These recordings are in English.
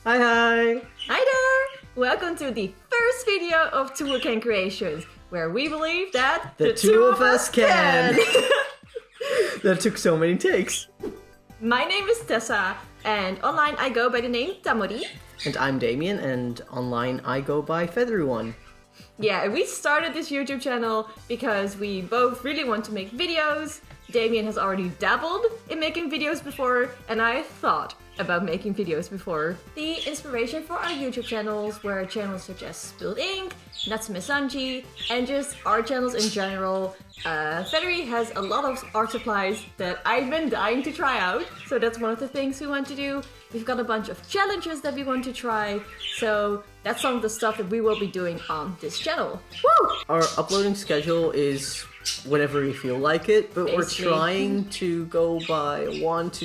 Hi, hi! Hi there! Welcome to the first video of Twoucan Creations, where we believe that The two of us can! That took so many takes. My name is Tessa, and online I go by the name Tamori. And I'm Damien, and online I go by Feathery One. Yeah, we started this YouTube channel because we both really want to make videos. Damien has already dabbled in making videos before, and I thought about making videos before. The inspiration for our YouTube channels were channels such as Spilled Ink, Natsume Sanji, and just art channels in general. Feathery has a lot of art supplies that I've been dying to try out, so that's one of the things we want to do. We've got a bunch of challenges that we want to try, so that's some of the stuff that we will be doing on this channel. Woo! Our uploading schedule is whenever we feel like it, but Basically. we're trying to go by 1 to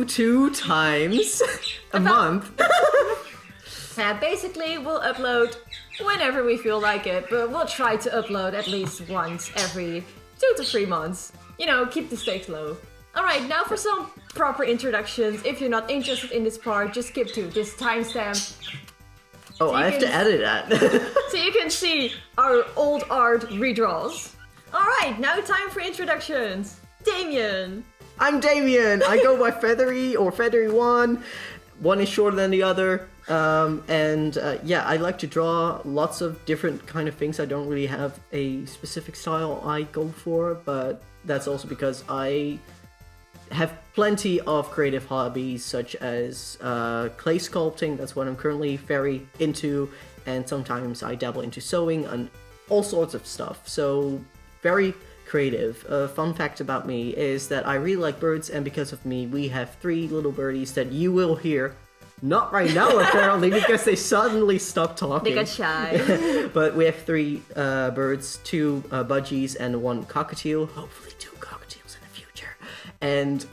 2 times a month. Basically, we'll upload whenever we feel like it, but we'll try to upload at least once every 2 to 3 months. You know, keep the stakes low. Alright, now for some proper introductions. If you're not interested in this part, just skip to this timestamp. Oh, I have to edit that. So you can see our old art redraws. Alright, now time for introductions. Damien! I'm Damien! I go by Feathery or Feathery One. One is shorter than the other. Yeah, I like to draw lots of different kind of things. I don't really have a specific style I go for, but that's also because I have plenty of creative hobbies such as clay sculpting. That's what I'm currently very into, and sometimes I dabble into sewing and all sorts of stuff. So very creative. A fun fact about me is that I really like birds, and because of me we have 3 little birdies that you will hear. Not right now, apparently, because they suddenly stopped talking. They got shy. But we have 3 birds, 2 budgies, and 1 cockatiel. Hopefully 2 cockatiels in the future. And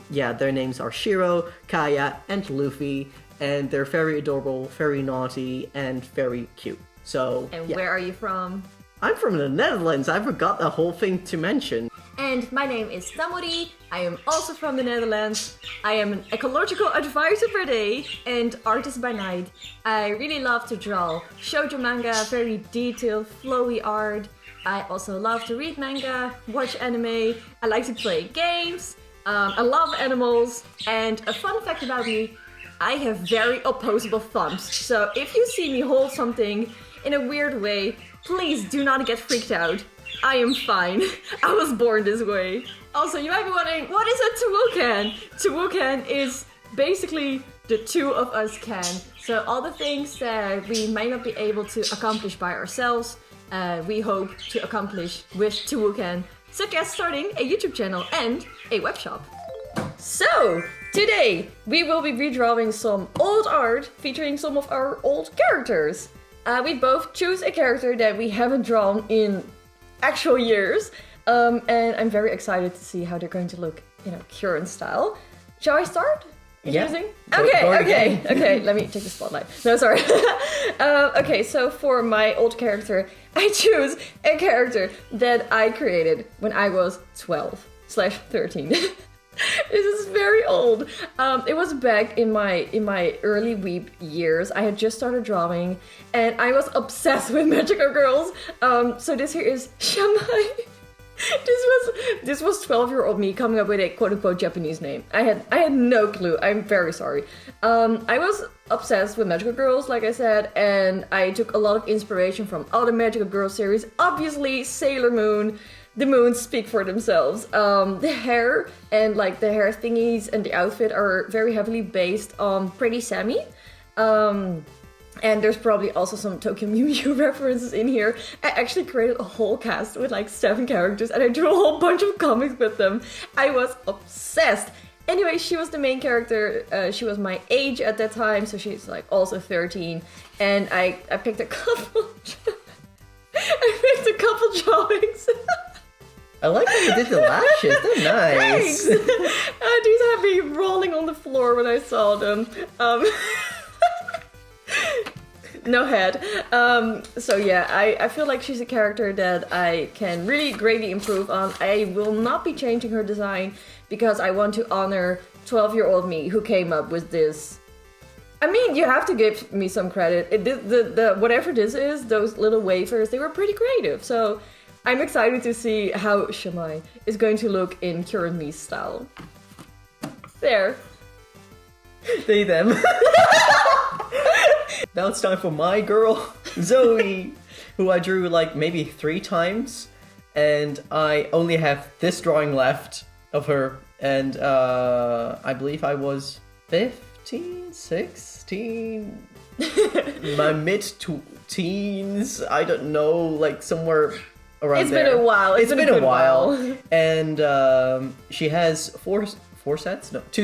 yeah, their names are Shiro, Kaya, and Luffy. And they're very adorable, very naughty, and very cute. So, And yeah. where are you from? I'm from the Netherlands. I forgot the whole thing to mention. And my name is Tamori. I am also from the Netherlands. I am an ecological advisor per day and artist by night. I really love to draw shoujo manga, very detailed, flowy art. I also love to read manga, watch anime. I like to play games. I love animals. And a fun fact about me, I have very opposable thumbs. So if you see me hold something in a weird way, please do not get freaked out. I am fine. I was born this way. Also, you might be wondering, what is a Twoucan? Twoucan is basically the two of us can. So all the things that we might not be able to accomplish by ourselves, we hope to accomplish with Twoucan, such as starting a YouTube channel and a webshop. So, today we will be redrawing some old art featuring some of our old characters. We both choose a character that we haven't drawn in actual years, and I'm very excited to see how they're going to look in a current style. Shall I start? Yeah. Okay, let me take the spotlight. No, sorry. Okay, so for my old character, I choose a character that I created when I was 12/13. This is very old. It was back in my early weeb years. I had just started drawing, and I was obsessed with magical girls. So this here is Shamai. This was 12-year-old me coming up with a quote-unquote Japanese name. I had no clue. I'm very sorry. I was obsessed with magical girls, like I said, and I took a lot of inspiration from other magical girl series. Obviously, Sailor Moon. The moons speak for themselves. The hair and like the hair thingies and the outfit are very heavily based on Pretty Sammy. And there's probably also some Tokyo Mew Mew references in here. I actually created a whole cast with like 7 characters, and I drew a whole bunch of comics with them. I was obsessed. Anyway, she was the main character. She was my age at that time, so she's like also 13. And I picked a couple. I picked a couple drawings. I like how you did the lashes. They're nice. These had me rolling on the floor when I saw them. No head. So yeah, I feel like she's a character that I can really greatly improve on. I will not be changing her design because I want to honor 12-year-old me who came up with this. I mean, you have to give me some credit. The whatever this is, those little wafers, they were pretty creative. So I'm excited to see how Shamai is going to look in current me style. There. They, them. Now it's time for my girl, Zoe, who I drew like maybe 3 times. And I only have this drawing left of her. And I believe I was 15, 16, my mid-teens, I don't know, like somewhere around It's there. been a while. It's been a while. And she has 2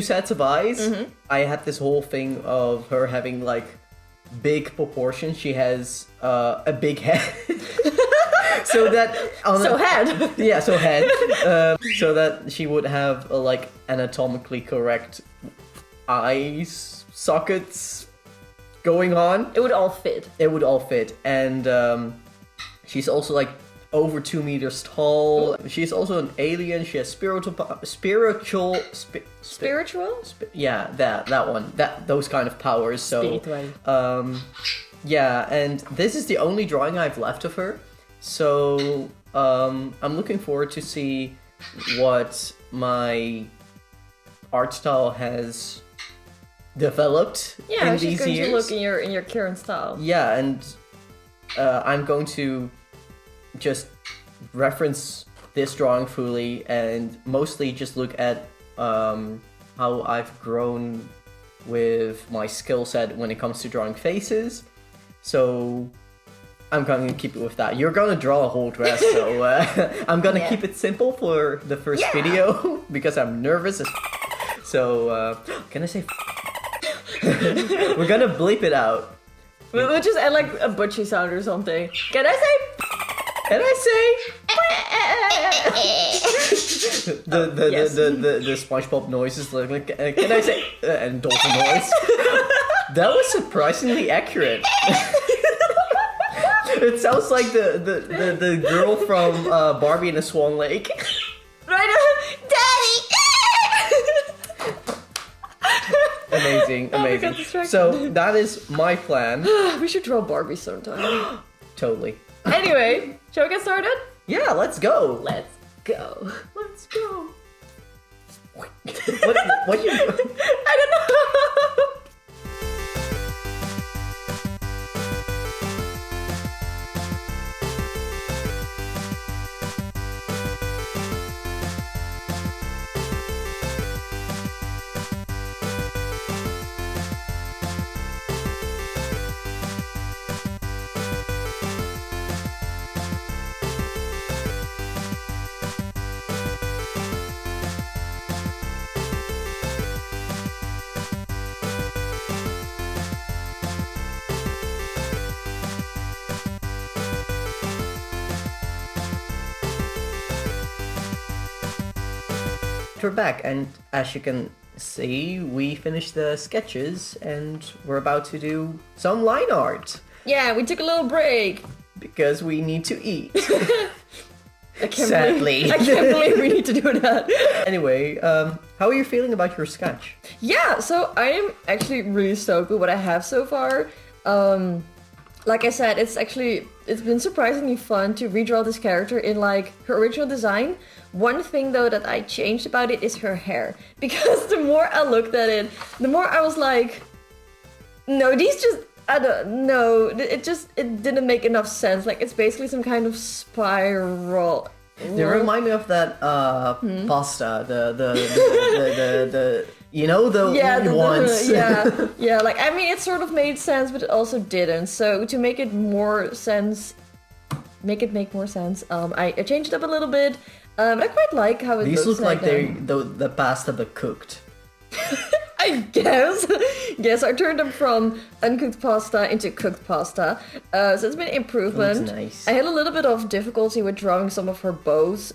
sets of eyes. Mm-hmm. I had this whole thing of her having like big proportions. She has a big head. So that head. Yeah, so head. So that she would have like anatomically correct eyes sockets going on. It would all fit. It would all fit. And she's also like over 2 meters tall. Ooh. She's also an alien. She has spiritual. Yeah, that one. Those kind of powers. So yeah, and this is the only drawing I've left of her. So I'm looking forward to see what my art style has developed in these years. Yeah, she's going to look in your current style. Yeah, and I'm going to just reference this drawing fully and mostly just look at how I've grown with my skill set when it comes to drawing faces. So I'm going to keep it with that. You're going to draw a whole dress, so I'm going to keep it simple for the first video because I'm nervous. So, can I say we're going to bleep it out. We'll just add like a butchy sound or something. Can I say? Can I say? the SpongeBob noises. Like, can I say? And dolphin noise. That was surprisingly accurate. It sounds like the girl from Barbie in a Swan Lake. Right, Daddy! Amazing. So that is my plan. We should draw Barbie sometime. Totally. Anyway, shall we get started? Yeah, let's go. Let's go. What you? I don't know. We're back, and as you can see, we finished the sketches and we're about to do some line art. Yeah, we took a little break. Because we need to eat. I can't Sadly. I can't believe we need to do that. Anyway, how are you feeling about your sketch? Yeah, so I am actually really stoked with what I have so far. Like I said, it's been surprisingly fun to redraw this character in like her original design. One thing though that I changed about it is her hair. Because the more I looked at it, the more I was like, no, these just, I don't know, it didn't make enough sense. Like it's basically some kind of spiral. They remind me of that pasta, the you know, the ones. Yeah, like I mean it sort of made sense, but it also didn't. So to make it make more sense, I changed it up a little bit. But I quite like how it looks. These look like the pasta but cooked. I guess. Yes, I turned them from uncooked pasta into cooked pasta. So it's been an improvement. That's nice. I had a little bit of difficulty with drawing some of her bows.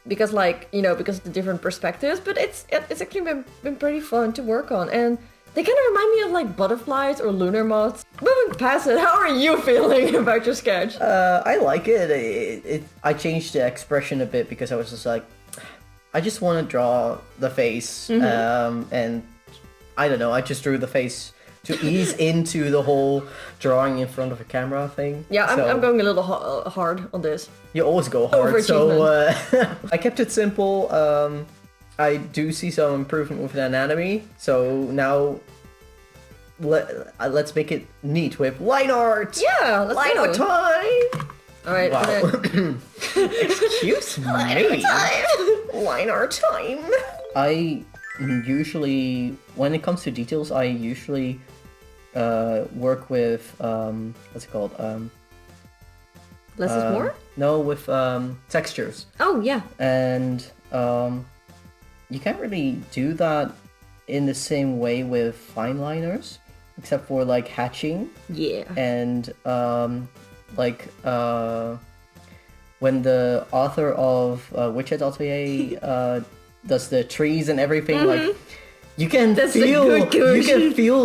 Because because of the different perspectives, but it's actually been pretty fun to work on, and they kind of remind me of like butterflies or lunar moths. Moving past it, how are you feeling about your sketch? I like it. I changed the expression a bit because I was just like, I just want to draw the face, and I don't know. I just drew the face to ease into the whole drawing in front of a camera thing. Yeah, I'm going a little hard on this. You always go hard, so I kept it simple. I do see some improvement with the anatomy, so now let's make it neat with line art. Yeah, let's line art time. All right. Wow. Excuse me. Line art time. I usually, when it comes to details, I usually work with what's it called? Less is more? No, with textures. Oh yeah. And you can't really do that in the same way with fine liners, except for like hatching. Yeah. And when the author of Witchhead Atelier does the trees and everything, like you can feel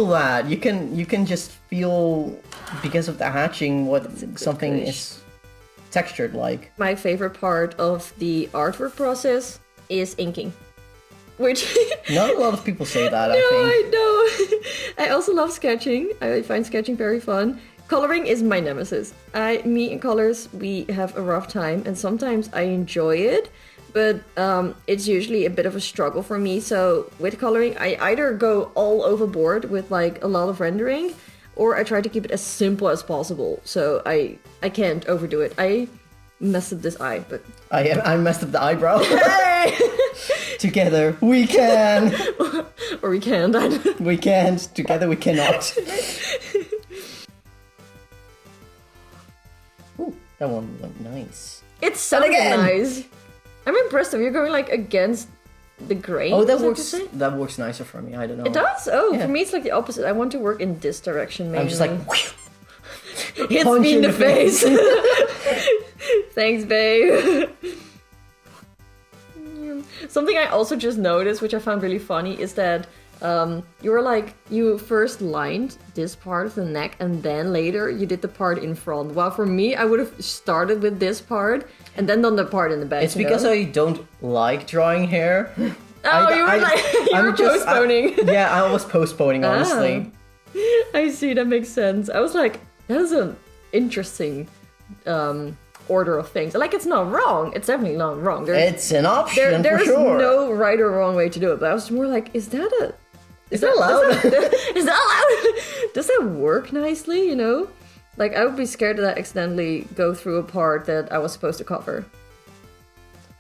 that. You can just feel, because of the hatching, what something is textured like. My favorite part of the artwork process is inking. Which not a lot of people say that. No, I think. I also love sketching. I find sketching very fun. Coloring is my nemesis. Me and colors, we have a rough time, and sometimes I enjoy it, but it's usually a bit of a struggle for me. So with coloring, I either go all overboard with like a lot of rendering, or I try to keep it as simple as possible. So I can't overdo it. I messed up this eye, but I messed up the eyebrow. Hey! Together we can. Or we can't. We can't. Together we cannot. Ooh, that one looked nice. It sounded nice. I'm impressed. You're going like against the grain. Oh, that works. That works nicer for me. I don't know. It does. Oh, yeah. For me it's like the opposite. I want to work in this direction mainly. I'm just like. Hits me in the face. Thanks, babe. Something I also just noticed, which I found really funny, is that you first lined this part of the neck and then later you did the part in front. While for me, I would have started with this part and then done the part in the back. It's because I don't like drawing hair. Oh, you were postponing. Yeah, I was postponing, honestly. I see, that makes sense. I was like, that is an interesting order of things. Like, it's not wrong. It's definitely not wrong. It's an option there's for sure. no right or wrong way to do it. But I was more like, is that allowed? Is that allowed? Does that work nicely, you know? Like, I would be scared that I accidentally go through a part that I was supposed to cover.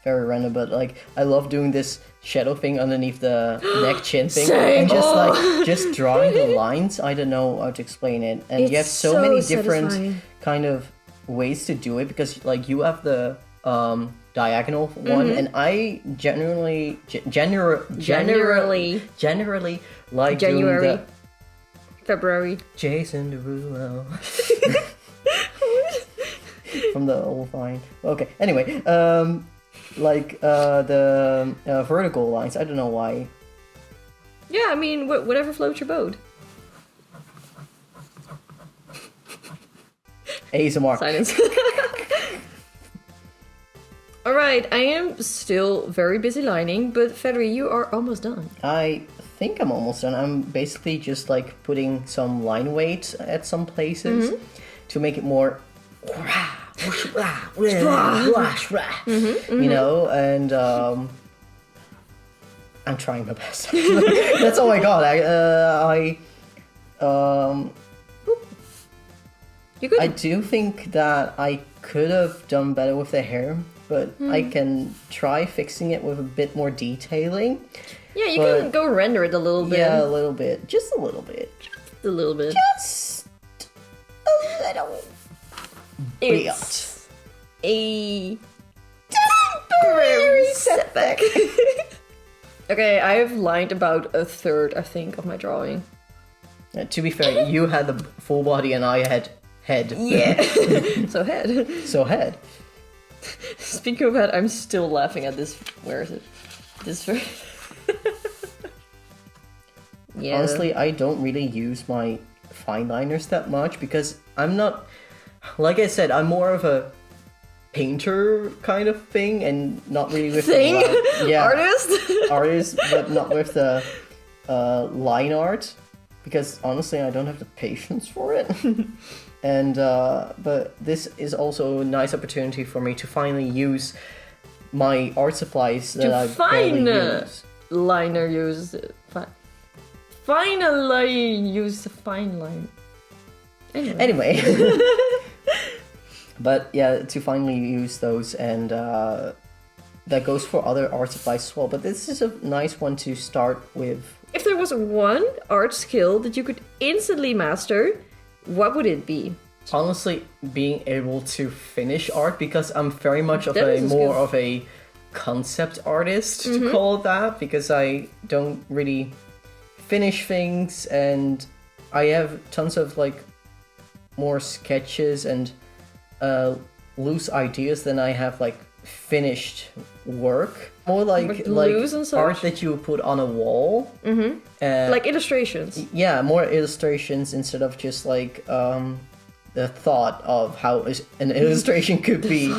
Very random, but like, I love doing this shadow thing underneath the neck chin thing. Same. And just drawing the lines. I don't know how to explain it. And you have so many different kind of ways to do it, because like you have the diagonal one, and I generally like doing the February Jason Derulo from the old Vine. Okay, anyway, the vertical lines. I don't know why. Yeah, I mean, whatever floats your boat. ASMR. Silence. Alright, I am still very busy lining, but Fedri, you are almost done. I think I'm almost done. I'm basically just like putting some line weight at some places to make it more, you know, and I'm trying my best. That's all I got. I do think that I could have done better with the hair, but I can try fixing it with a bit more detailing. Yeah, you can go render it a little bit. Yeah, a little bit. Just a little bit. Just a little bit. Just a little It's a temporary setback. Okay, I have lined about a third, I think, of my drawing. To be fair, you had the full body and I had head. Yeah. So head. So head. Speaking of head, I'm still laughing at this. Where is it? This. Yeah. Honestly, I don't really use my fine liners that much because I'm not. Like I said, I'm more of a painter kind of thing, and not really with Thing? the Artist? artist, but not with the line art, because honestly I don't have the patience for it. And but this is also a nice opportunity for me to finally use my art supplies that I barely use. Liner use finally use the fine line. Anyway. But yeah, to finally use those, and that goes for other art supplies as well. But this is a nice one to start with. If there was one art skill that you could instantly master, what would it be? Honestly, being able to finish art, because I'm very much of That is a more skill. of a concept artist, to call it that, because I don't really finish things, and I have tons of like more sketches and loose ideas than I have like finished work. More like loose and such? art that you put on a wall. Like illustrations. Yeah, more illustrations instead of just like the thought of how an illustration could be.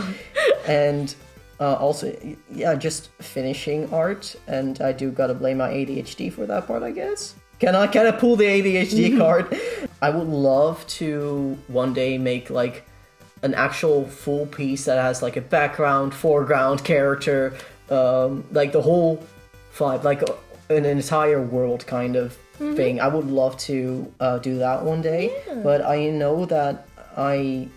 And also, yeah, just finishing art. And I do gotta blame my ADHD for that part, I guess. Can I pull the ADHD card? I would love to one day make like an actual full piece that has like a background, foreground, character, like the whole vibe, like an entire world kind of thing. I would love to do that one day, but I know that I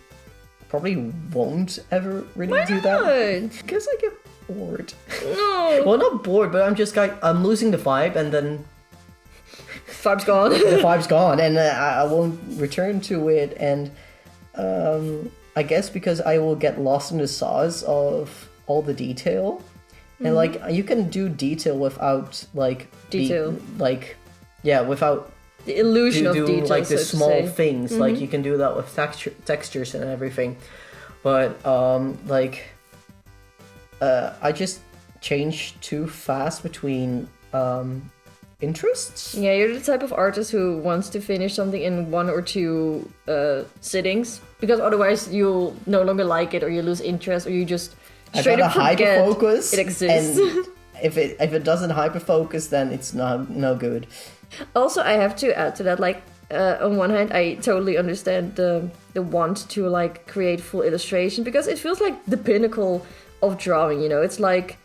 probably won't ever really do that because I get bored. No. Well, not bored, but I'm just like, I'm losing the vibe, and then Vibe's gone. the vibe's gone, and I won't return to it. And I guess because I will get lost in the sauce of all the detail, and like you can do detail without like without The illusion do of detail, like the so to small say. things. Like you can do that with textures and everything, but I just change too fast between interests. Yeah, you're the type of artist who wants to finish something in 1 or 2 sittings, because otherwise you'll no longer like it, or you lose interest, or you just straight up forget hyperfocus, it exists. and if it doesn't hyperfocus, then it's no good. Also, I have to add to that, like, on one hand, I totally understand the want to like create full illustration, because it feels like the pinnacle of drawing. You know, it's like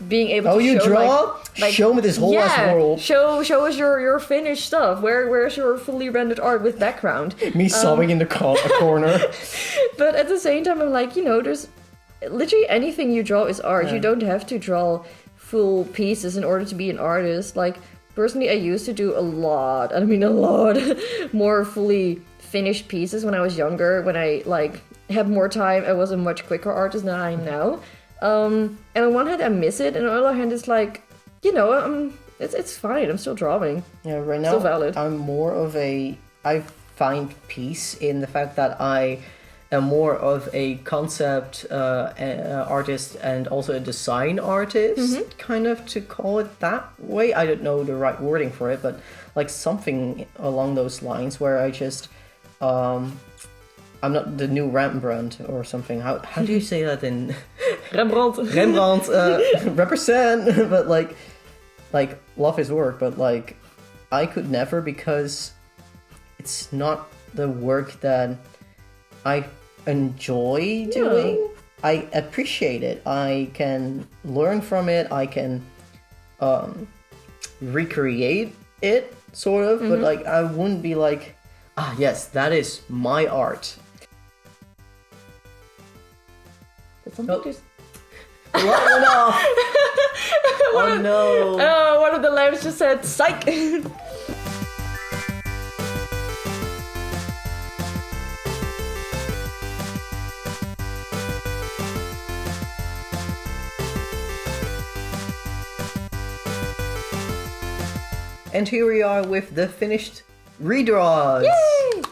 being able to you show, draw? like Show me this whole ass world. Show us your finished stuff. Where's your fully rendered art with background? Me sobbing in the corner. But at the same time, I'm like, you know, there's literally anything you draw is art. Yeah. You don't have to draw full pieces in order to be an artist. Like, personally, I used to do a lot more fully finished pieces when I was younger. When I like had more time, I was a much quicker artist than I am now. And on one hand, I miss it, and on the other hand, it's like, you know, it's fine. I'm still drawing. Yeah, right now Still valid. I'm more of I find peace in the fact that I am more of a concept artist and also a design artist, kind of, to call it that way. I don't know the right wording for it, but like something along those lines, where I just I'm not the new Rembrandt or something. How do you say that in Rembrandt? Rembrandt? Represent. But like love his work, but like I could never, because it's not the work that I enjoy doing. I appreciate it. I can learn from it. I can recreate it, sort of. But like I wouldn't be like, yes, that is my art. Something Light went off. Oh no. Oh, one of the lamps just said, psych! And here we are with the finished redraws. Yay!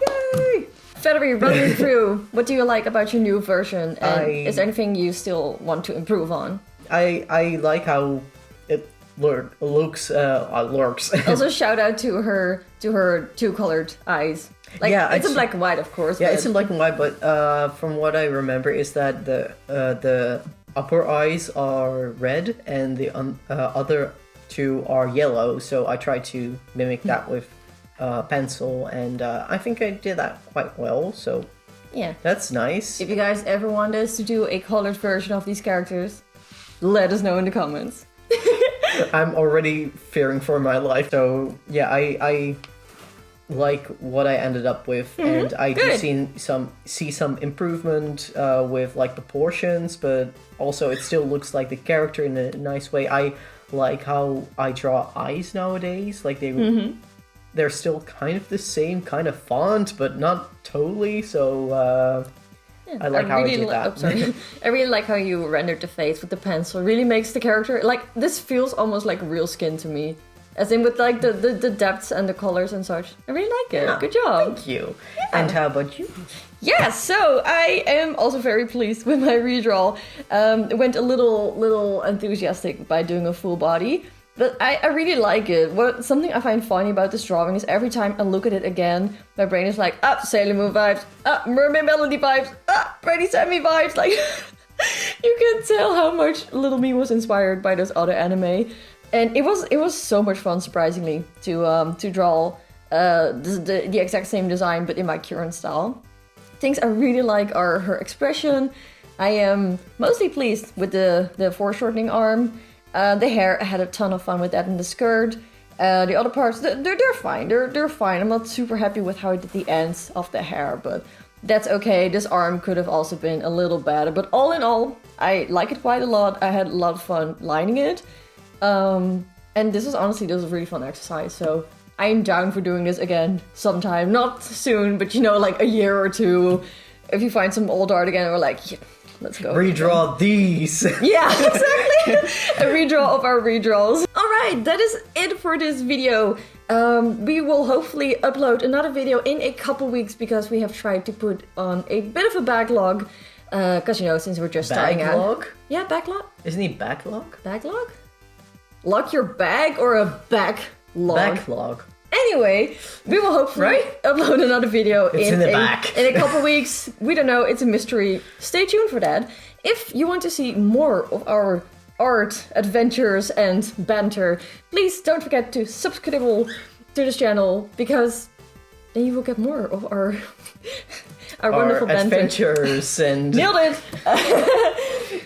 Valerie, run me through. What do you like about your new version? And is there anything you still want to improve on? I like how lurks. Also, shout out to her 2-colored eyes. Like, Yeah, it's in it's- black and white, of course. Yeah, but it's in black and white, but from what I remember is that the upper eyes are red and the other two are yellow. So I tried to mimic that with pencil, and I think I did that quite well. So yeah. that's nice. If you guys ever want us to do a colored version of these characters, let us know in the comments. I'm already fearing for my life. So yeah, I like what I ended up with, and I do see some improvement with like proportions, but also it still looks like the character in a nice way. I like how I draw eyes nowadays. Like they're still kind of the same kind of font, but not totally. So I like how I did that. I really like how you rendered the face with the pencil. It really makes the character like this feels almost like real skin to me. As in with like the depths and the colors and such. I really like it. Yeah, Good job. Thank you. Yeah. And how about you? Yeah, so I am also very pleased with my redraw. Went a little enthusiastic by doing a full body, but I really like it. Something I find funny about this drawing is every time I look at it again, my brain is like, Sailor Moon vibes, Mermaid Melody vibes, Brady Sammy vibes. Like, you can tell how much Little Me was inspired by those other anime. And it was so much fun, surprisingly, to draw the exact same design, but in my current style. Things I really like are her expression. I am mostly pleased with the foreshortening arm. The hair, I had a ton of fun with that, and the skirt. The other parts, they're fine. They're fine. I'm not super happy with how I did the ends of the hair, but that's okay. This arm could have also been a little better, but all in all, I like it quite a lot. I had a lot of fun lining it. And this was a really fun exercise, so I'm down for doing this again sometime. Not soon, but like a year or two. If you find some old art again, we're like, yeah, let's go. Redraw these. Yeah, exactly. A redraw of our redraws. Alright, that is it for this video. We will hopefully upload another video in a couple weeks because we have tried to put on a bit of a backlog. Because, since we're just starting out. Backlog? Yeah, backlog? Isn't he backlog? Backlog? Lock your bag or a backlog? Backlog. Anyway, we will hopefully upload another video in a couple weeks. We don't know, it's a mystery. Stay tuned for that. If you want to see more of our art, adventures, and banter, please don't forget to subscribe to this channel, because then you will get more of our wonderful banter. Adventures and... Nailed it!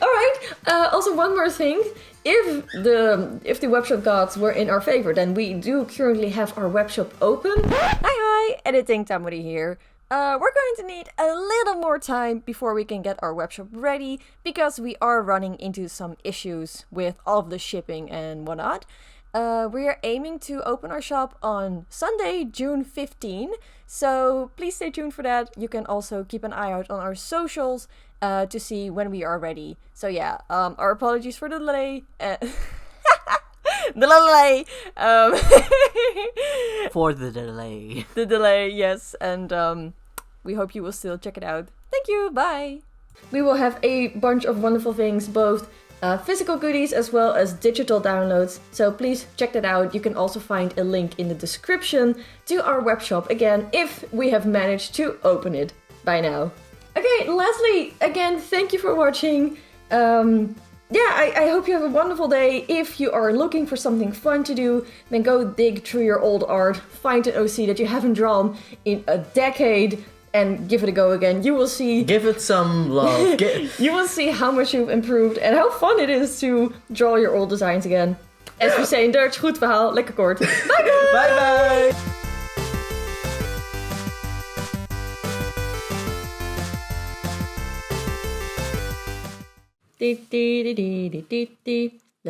Alright, also one more thing. If the webshop gods were in our favor, then we do currently have our webshop open. Hi, editing Tamari here. We're going to need a little more time before we can get our webshop ready, because we are running into some issues with all of the shipping and whatnot. We are aiming to open our shop on Sunday, June 15, so please stay tuned for that. You can also keep an eye out on our socials to see when we are ready. So yeah, our apologies for the delay. The delay. For the delay. The delay, yes, and we hope you will still check it out. Thank you, bye! We will have a bunch of wonderful things, both physical goodies as well as digital downloads, so please check that out. You can also find a link in the description to our webshop, again, if we have managed to open it by now. Okay, lastly, again, thank you for watching. I hope you have a wonderful day. If you are looking for something fun to do, then go dig through your old art, find an OC that you haven't drawn in a decade, and give it a go again. You will see... Give it some love. You will see how much you've improved and how fun it is to draw your old designs again. As we say in Dutch, goed verhaal, lekker kort. Bye bye! Bye bye!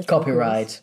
Copyright.